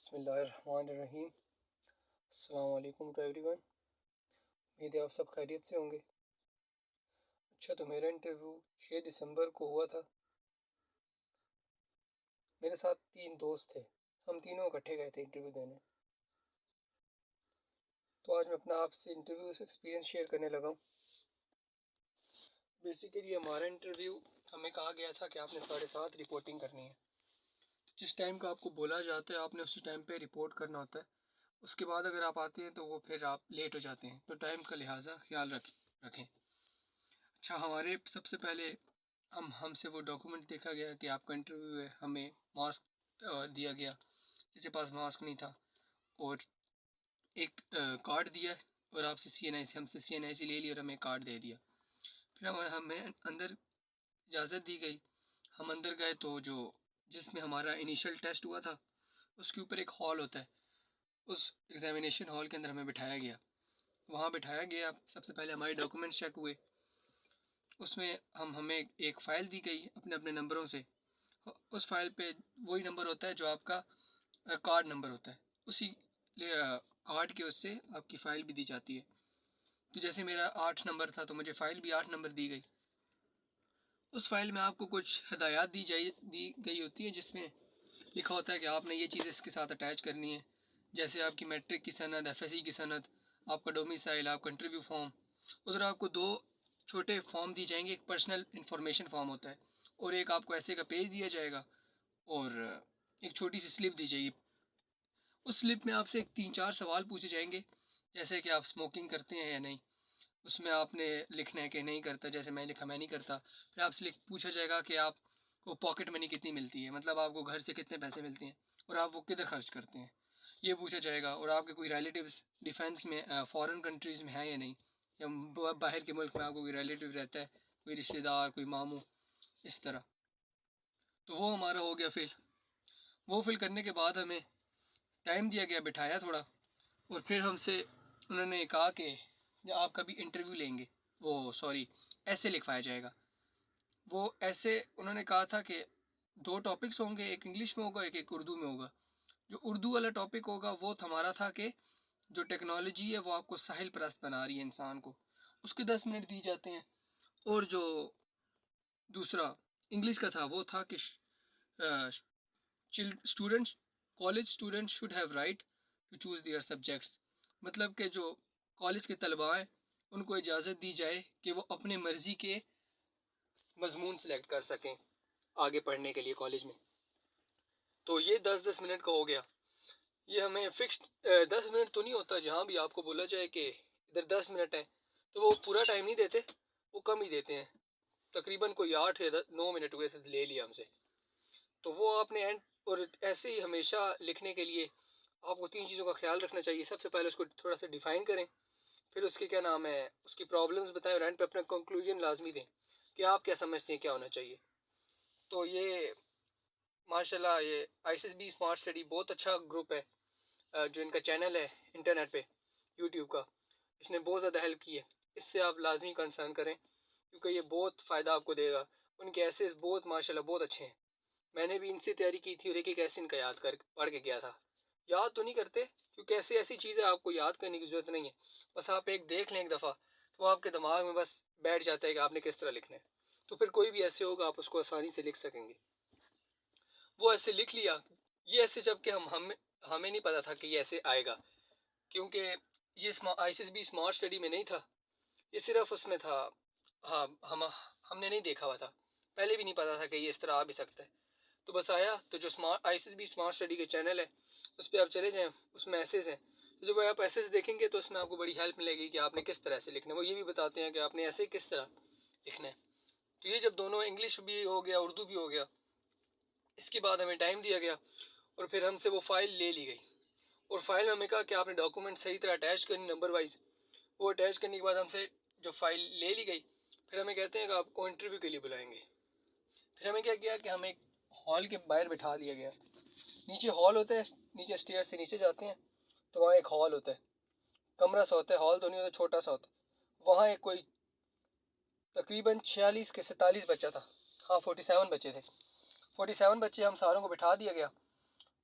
बिस्मिल्लाहिर्रहमानिर्रहीम। अस्सलाम वालेकुम टू एवरीवन। उम्मीद है आप सब खैरियत से होंगे। अच्छा, तो मेरा इंटरव्यू 6 दिसंबर को हुआ था। मेरे साथ 3 दोस्त थे, हम तीनों इकट्ठे गए थे इंटरव्यू देने। तो आज मैं अपना आपसे इंटरव्यू एक्सपीरियंस शेयर करने लगा हूँ। बेसिकली हमारा इंटरव्यू, हमें कहा गया था कि आपने 7:30 रिपोर्टिंग करनी है। जिस टाइम का आपको बोला जाता है आपने उसी टाइम पे रिपोर्ट करना होता है। उसके बाद अगर आप आते हैं तो वो फिर आप लेट हो जाते हैं, तो टाइम का लिहाजा ख्याल रखें। अच्छा, हमारे सबसे पहले हमसे वो डॉक्यूमेंट देखा गया कि आपका इंटरव्यू है। हमें मास्क दिया गया, जिसके पास मास्क नहीं था, और एक कार्ड दिया, और आपसे CNIC हमसे CNIC ले ली और हमें कार्ड दे दिया। फिर हमें अंदर इजाज़त दी गई। हम अंदर गए तो जो जिसमें हमारा इनिशियल टेस्ट हुआ था उसके ऊपर एक हॉल होता है, उस एग्ज़ामिनेशन हॉल के अंदर हमें बिठाया गया। वहाँ बिठाया गया, सबसे पहले हमारे डॉक्यूमेंट्स चेक हुए। उसमें हमें एक फ़ाइल दी गई अपने अपने नंबरों से। उस फाइल पे वही नंबर होता है जो आपका कार्ड नंबर होता है, उसी कार्ड के उससे आपकी फ़ाइल भी दी जाती है। तो जैसे मेरा 8 नंबर था तो मुझे फ़ाइल भी 8 नंबर दी गई। उस फाइल में आपको कुछ हदायत दी गई होती है, जिसमें लिखा होता है कि आपने ये चीज़ इसके साथ अटैच करनी है, जैसे आपकी मैट्रिक की सनद, FSC की सनद, आपका डोमिसाइल, आपका इंटरव्यू फॉर्म। उधर आपको 2 छोटे फॉर्म दिए जाएंगे, एक पर्सनल इंफॉर्मेशन फॉर्म होता है और एक आपको ऐसे का पेज दिया जाएगा, और एक छोटी सी स्लिप दी जाएगी। उस स्लिप में आपसे 3-4 सवाल पूछे जाएंगे, जैसे कि आप स्मोकिंग करते हैं या नहीं। उसमें आपने लिखना है कि नहीं करता, जैसे मैं लिखा मैं नहीं करता। फिर आपसे पूछा जाएगा कि आपको पॉकेट मनी कितनी मिलती है, मतलब आपको घर से कितने पैसे मिलते हैं और आप वो किधर खर्च करते हैं, ये पूछा जाएगा। और आपके कोई रिलेटिव्स डिफेंस में फॉरेन कंट्रीज़ में है या नहीं, या बाहर के मुल्क में आपको कोई रिलेटिव रहता है, कोई रिश्तेदार, कोई मामू, इस तरह। तो वो हमारा हो गया फिल। वो फिल करने के बाद हमें टाइम दिया गया, बिठाया थोड़ा, और फिर हमसे उन्होंने कहा कि जब आप कभी इंटरव्यू लेंगे, वो सॉरी ऐसे लिखवाया जाएगा। वो ऐसे उन्होंने कहा था कि 2 टॉपिक्स होंगे, एक इंग्लिश में होगा, एक उर्दू में होगा। जो उर्दू वाला टॉपिक होगा वो हमारा था कि जो टेक्नोलॉजी है वो आपको साहिल परस्त बना रही है इंसान को, उसके 10 मिनट दिए जाते हैं। और जो दूसरा इंग्लिश का था वो था कि students college students should have right to choose their subjects, मतलब कि जो कॉलेज के तलबा हैं उनको इजाज़त दी जाए कि वो अपने मर्ज़ी के मजमून सेलेक्ट कर सकें आगे पढ़ने के लिए कॉलेज में। तो ये 10-10 मिनट का हो गया। ये हमें फिक्स्ड 10 मिनट तो नहीं होता, जहाँ भी आपको बोला जाए कि इधर 10 मिनट है तो वो पूरा टाइम नहीं देते, वो कम ही देते हैं। तकरीबन कोई 8 या 9 मिनट हुए थे ले लिया हमसे। तो वो आपने एंड, और ऐसे ही हमेशा लिखने के लिए आपको 3 चीज़ों का ख्याल रखना चाहिए। सबसे पहले उसको थोड़ा सा डिफ़ाइन करें, फिर उसके क्या नाम है उसकी प्रॉब्लम्स बताएं, और एंड पे अपना कंक्लूजन लाजमी दें कि आप क्या समझते हैं क्या होना चाहिए। तो ये माशाल्लाह ये ISSB स्मार्ट स्टडी बहुत अच्छा ग्रुप है, जो इनका चैनल है इंटरनेट पे यूट्यूब का, इसने बहुत ज़्यादा हेल्प की है। इससे आप लाजमी कंसर्न करें क्योंकि ये बहुत फ़ायदा आपको देगा। उनके एसेस बहुत माशाल्लाह बहुत अच्छे हैं। मैंने भी इनसे तैयारी की थी और एक एक ऐसे इनका याद कर पढ़ के गया था। याद तो नहीं करते क्योंकि ऐसी ऐसी चीज़ें आपको याद करने की ज़रूरत नहीं है, बस आप एक देख लें एक दफ़ा तो आपके दिमाग में बस बैठ जाता है कि आपने किस तरह लिखना है। तो फिर कोई भी ऐसे होगा आप उसको आसानी से लिख सकेंगे। वो ऐसे लिख लिया। ये ऐसे जबकि हमें नहीं पता था कि ये ऐसे आएगा, क्योंकि ये ISSB स्मार्ट स्टडी में नहीं था, ये सिर्फ उसमें था। हाँ, हमने नहीं देखा हुआ था, पहले भी नहीं पता था कि ये इस तरह आ भी सकता है। तो बस आया, तो जो ISSB स्मार्ट स्टडी के चैनल है उस पर आप चले जाएँ, उसमें एसेज हैं। तो जब आप एसेज देखेंगे तो उसमें आपको बड़ी हेल्प मिलेगी कि आपने किस तरह से लिखना है। वो ये भी बताते हैं कि आपने ऐसे किस तरह लिखना है। तो ये जब दोनों इंग्लिश भी हो गया उर्दू भी हो गया, इसके बाद हमें टाइम दिया गया और फिर हमसे वो फ़ाइल ले ली गई। और फाइल में हमें कहा कि आपने डॉक्यूमेंट सही तरह अटैच करनी नंबर वाइज। वो अटैच करने के बाद हमसे जो फाइल ले ली गई, फिर हमें कहते हैं कि आपको इंटरव्यू के लिए बुलाएंगे। फिर हमें क्या किया कि हमें एक हॉल के बाहर बिठा दिया गया। नीचे हॉल होता है, नीचे स्टेयर से नीचे जाते हैं तो वहाँ एक हॉल होता है, कमरा सा होता है, हॉल तो नहीं होता, छोटा सा होता है। वहाँ एक कोई तकरीबन 46 के 47 बच्चा था, हाँ 47 बच्चे थे। 47 बच्चे हम सारों को बिठा दिया गया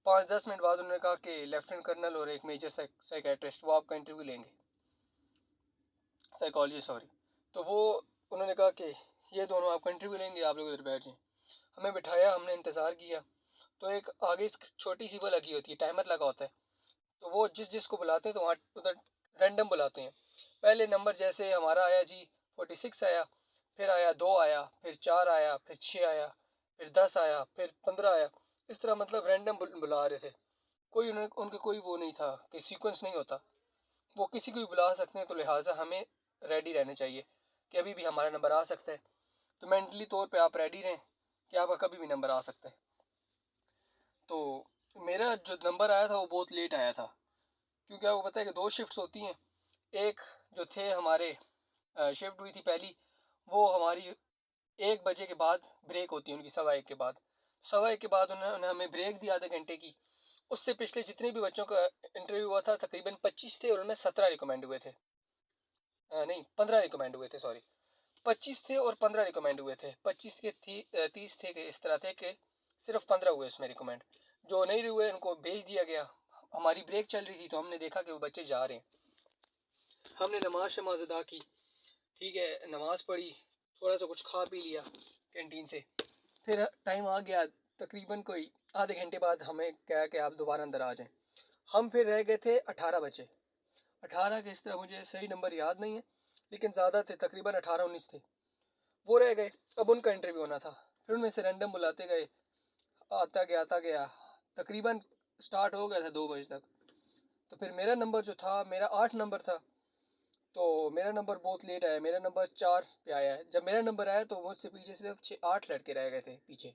5-10 मिनट बाद उन्होंने कहा कि लेफ्टिनेंट कर्नल और एक मेजर साइकेट्रिस्ट वो आपका इंटरव्यू लेंगे, साइकोलॉजी सॉरी। तो वो उन्होंने कहा कि ये दोनों आपका इंटरव्यू लेंगे, आप लोग इधर बैठ जाएं। हमें बिठाया, हमने इंतज़ार किया। तो एक आगे छोटी सी वो लगी होती है, टाइमर लगा होता है। तो वो जिस जिसको बुलाते हैं तो वहाँ उधर रैंडम बुलाते हैं। पहले नंबर जैसे हमारा आया जी 46 आया, फिर आया 2 आया, फिर 4 आया, फिर 6 आया, फिर 10 आया, फिर 15 आया। इस तरह मतलब रैंडम बुला रहे थे। कोई उनके कोई वो नहीं था कि सीक्वेंस नहीं होता, वो किसी को भी बुला सकते हैं। तो लिहाजा हमें रेडी रहना चाहिए कि अभी भी हमारा नंबर आ सकता है। तो मेंटली तौर पे आप रेडी रहें कि आपका कभी भी नंबर आ सकता है। तो मेरा जो नंबर आया था वो बहुत लेट आया था, क्योंकि आपको पता है कि 2 शिफ्ट्स होती हैं। एक जो थे हमारे शिफ्ट हुई थी पहली, वो हमारी 1 बजे के बाद ब्रेक होती है उनकी, 1:15 के बाद। 1:15 के बाद उन्होंने हमें ब्रेक दी आधे घंटे की। उससे पिछले जितने भी बच्चों का इंटरव्यू हुआ था तकरीबन 25 थे और उनमें 17 रिकमेंड हुए थे। नहीं, 15 रिकमेंड हुए थे, सॉरी। 25 थे और 15 रिकमेंड हुए थे। 25 के 30 थे कि इस तरह थे कि सिर्फ 15 हुए उसमें रिकमेंड। जो नहीं हुए उनको भेज दिया गया। हमारी ब्रेक चल रही थी तो हमने देखा कि वो बच्चे जा रहे हैं। हमने नमाज शमाज अदा की, ठीक है, नमाज पढ़ी, थोड़ा सा कुछ खा पी लिया कैंटीन से। फिर टाइम आ गया, तकरीबन कोई आधे घंटे बाद हमें कहा कि आप दोबारा अंदर आ जाएं। हम फिर रह गए थे 18 बच्चे। 18 के, इस तरह मुझे सही नंबर याद नहीं है, लेकिन ज़्यादा थे, तकरीबन 18-19 थे। वो रह गए। अब उनका इंटरव्यू होना था। फिर उनमें से रैंडम बुलाते गए, आता गया। तकरीबन स्टार्ट हो गया था 2 बजे तक। तो फिर मेरा नंबर जो था, मेरा 8 नंबर था। तो मेरा नंबर बहुत लेट आया, मेरा नंबर 4 पे आया है। जब मेरा नंबर आया तो मुझसे पीछे सिर्फ 8 लड़के रह गए थे पीछे।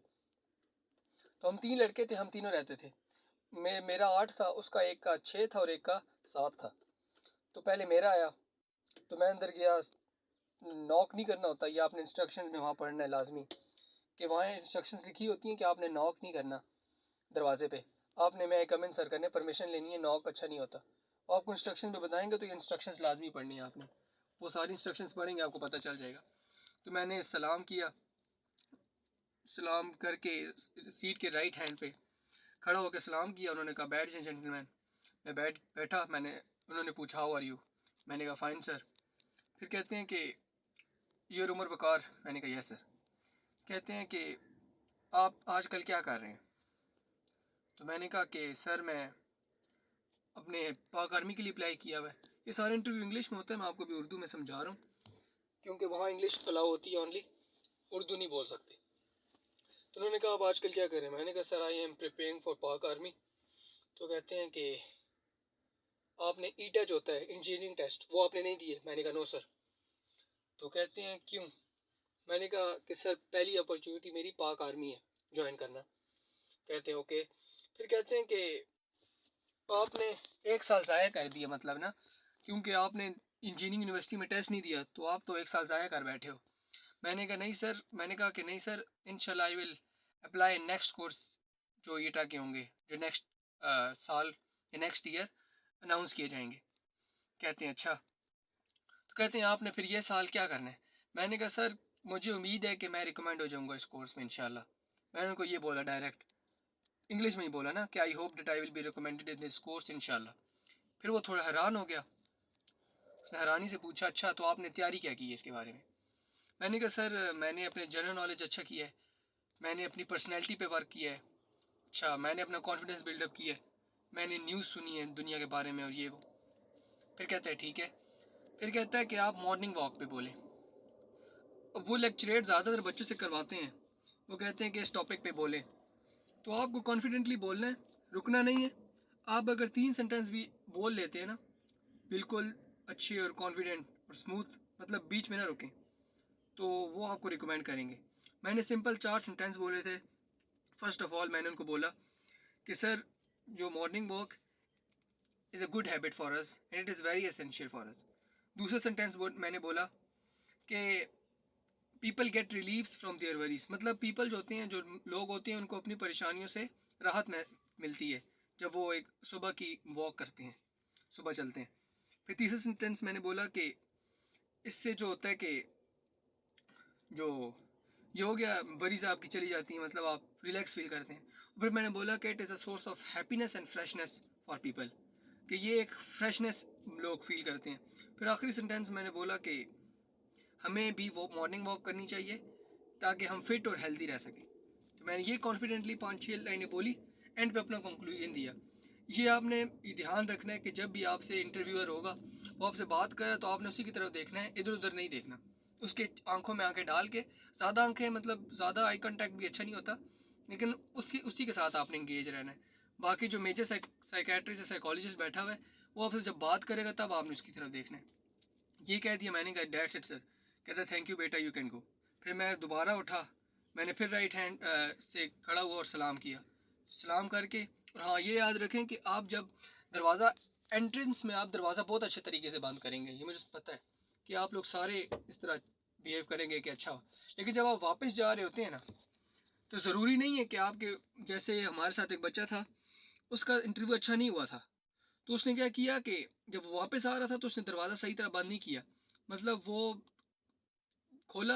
तो हम 3 लड़के थे, हम तीनों रहते थे। मेरा 8 था, उसका एक का 6 था और एक का 7 था। तो पहले मेरा आया, तो मैं अंदर गया। नॉक नहीं करना होता, ये आपने इंस्ट्रक्शंस में वहाँ पढ़ना है लाजमी, कि वहाँ इंस्ट्रक्शंस लिखी होती हैं कि आपने नॉक नहीं करना दरवाजे पे। आपने मैं कम इन सर करने परमिशन लेनी है, नॉक अच्छा नहीं होता। वो आपको इंस्ट्रक्शन में बताएंगे तो ये इंस्ट्रक्शंस लाजमी पढ़नी है आपने। वो सारी इंस्ट्रक्शंस पढ़ेंगे आपको पता चल जाएगा। तो मैंने सलाम किया, सलाम करके सीट के राइट हैंड पे खड़ा होकर सलाम किया। उन्होंने कहा बैठ जाए जेंटलमैन। मैं बैठा। उन्होंने पूछा हाउ आर यू, मैंने कहा फाइन सर। फिर कहते हैं कि यूर उमर वकार, मैंने कहा यस सर। कहते हैं कि आप आजकल क्या कर रहे हैं? तो मैंने कहा कि सर मैं अपने पाक आर्मी के लिए अप्लाई किया हुआ है। ये सारे इंटरव्यू इंग्लिश में होता है, मैं आपको भी उर्दू में समझा रहा हूँ, क्योंकि वहाँ इंग्लिश अलाउ होती है ओनली, उर्दू नहीं बोल सकते। तो उन्होंने कहा आप आजकल क्या कर रहे हैं? मैंने कहा sir I am preparing for पाक आर्मी। तो कहते हैं कि आपने ई टेस्ट होता है इंजीनियरिंग टेस्ट, वो आपने नहीं दिए? मैंने कहा नो सर। तो कहते हैं क्यों? मैंने कहा कि सर पहली अपॉर्चुनिटी मेरी पाक आर्मी है ज्वाइन करना। कहते हैं ओके। फिर कहते हैं कि आपने 1 साल ज़ाया कर दिया, मतलब ना, क्योंकि आपने इंजीनियरिंग यूनिवर्सिटी में टेस्ट नहीं दिया तो आप तो 1 साल ज़ाया कर बैठे हो। मैंने कहा नहीं सर, मैंने कहा कि नहीं सर, इंशाल्लाह I will apply next course जो ईटा के होंगे, जो नेक्स्ट साल या नेक्स्ट ईयर अनाउंस किए जाएंगे। कहते हैं अच्छा। तो कहते हैं आपने फिर ये साल क्या करना है? मैंने कहा सर मुझे उम्मीद है कि मैं रिकमेंड हो जाऊँगा इस कोर्स में इंशाल्लाह। मैंने उनको ये बोला डायरेक्ट, इंग्लिश में ही बोला ना कि I hope that I will be recommended in this course इंशाल्लाह। फिर वो थोड़ा हैरान हो गया। उसने हैरानी से पूछा अच्छा तो आपने तैयारी क्या की है इसके बारे में? मैंने कहा सर मैंने अपने जनरल नॉलेज अच्छा किया है, मैंने अपनी पर्सनैलिटी पे वर्क किया है, अच्छा मैंने अपना कॉन्फिडेंस बिल्डअप किया है, मैंने न्यूज़ सुनी है दुनिया के बारे में और ये वो। फिर कहता है ठीक है। फिर कहता है कि आप मॉर्निंग वॉक पे बोलें। अब वो लेक्चरेट ज़्यादातर बच्चों से करवाते हैं, वो कहते हैं कि इस टॉपिक पे बोलें। तो आपको कॉन्फिडेंटली बोलना है, रुकना नहीं है। आप अगर 3 सेंटेंस भी बोल लेते हैं ना बिल्कुल अच्छे और कॉन्फिडेंट और स्मूथ, मतलब बीच में ना रुकें, तो वो आपको रिकमेंड करेंगे। मैंने सिंपल 4 सेंटेंस बोले थे। फर्स्ट ऑफ ऑल मैंने उनको बोला कि सर जो morning walk is a good habit for us and it is very essential for us. दूसरा सेंटेंस मैंने बोला कि people get relieves from their worries, मतलब पीपल जो होते हैं, जो लोग होते हैं, उनको अपनी परेशानियों से राहत मिलती है जब वो एक सुबह की वॉक करते हैं, सुबह चलते हैं। फिर तीसरा सेंटेंस मैंने बोला कि इससे जो होता है कि जो ये हो गया, वरीज आपकी चली जाती हैं, मतलब आप रिलैक्स फील करते हैं। फिर मैंने बोला कि it is a source of happiness and freshness for people, कि ये एक फ्रेशनेस लोग फील करते हैं। फिर आखिरी सेंटेंस मैंने बोला कि हमें भी वो मॉर्निंग वॉक करनी चाहिए ताकि हम फिट और हेल्दी रह सकें। तो मैंने ये कॉन्फिडेंटली 5-6 लाइनें बोली, एंड पे अपना कंक्लूजन दिया। ये आपने ध्यान रखना है कि जब भी आपसे इंटरव्यूअर होगा, वो आपसे बात करे तो आपने उसी की तरफ देखना है, इधर उधर नहीं देखना। उसके आंखों में आंखें डाल के, ज़्यादा आंखें मतलब ज़्यादा आई कांटेक्ट भी अच्छा नहीं होता, लेकिन उसी के साथ आपने इंगेज रहना है। बाकी जो मेजर साइकेट्रिस्ट या साइकोलॉजिस्ट बैठा हुआ है, वो आपसे जब बात करेगा तब आपने उसकी तरफ देखना है। ये कह दिया मैंने, कहा डैट्स इट सर। कहता थैंक यू बेटा, यू कैन गो। फिर मैं दोबारा उठा, मैंने फिर राइट हैंड से खड़ा हुआ और सलाम किया। सलाम करके, और हाँ ये याद रखें कि आप जब दरवाज़ा एंट्रेंस में, आप दरवाज़ा बहुत अच्छे तरीके से बंद करेंगे, ये मुझे पता है कि आप लोग सारे इस तरह बिहेव करेंगे कि अच्छा हो। लेकिन जब आप वापस जा रहे होते हैं ना, तो ज़रूरी नहीं है कि आपके, जैसे हमारे साथ एक बच्चा था, उसका इंटरव्यू अच्छा नहीं हुआ था, तो उसने क्या किया कि जब वो वापस आ रहा था तो उसने दरवाज़ा सही तरह बंद नहीं किया। मतलब वो खोला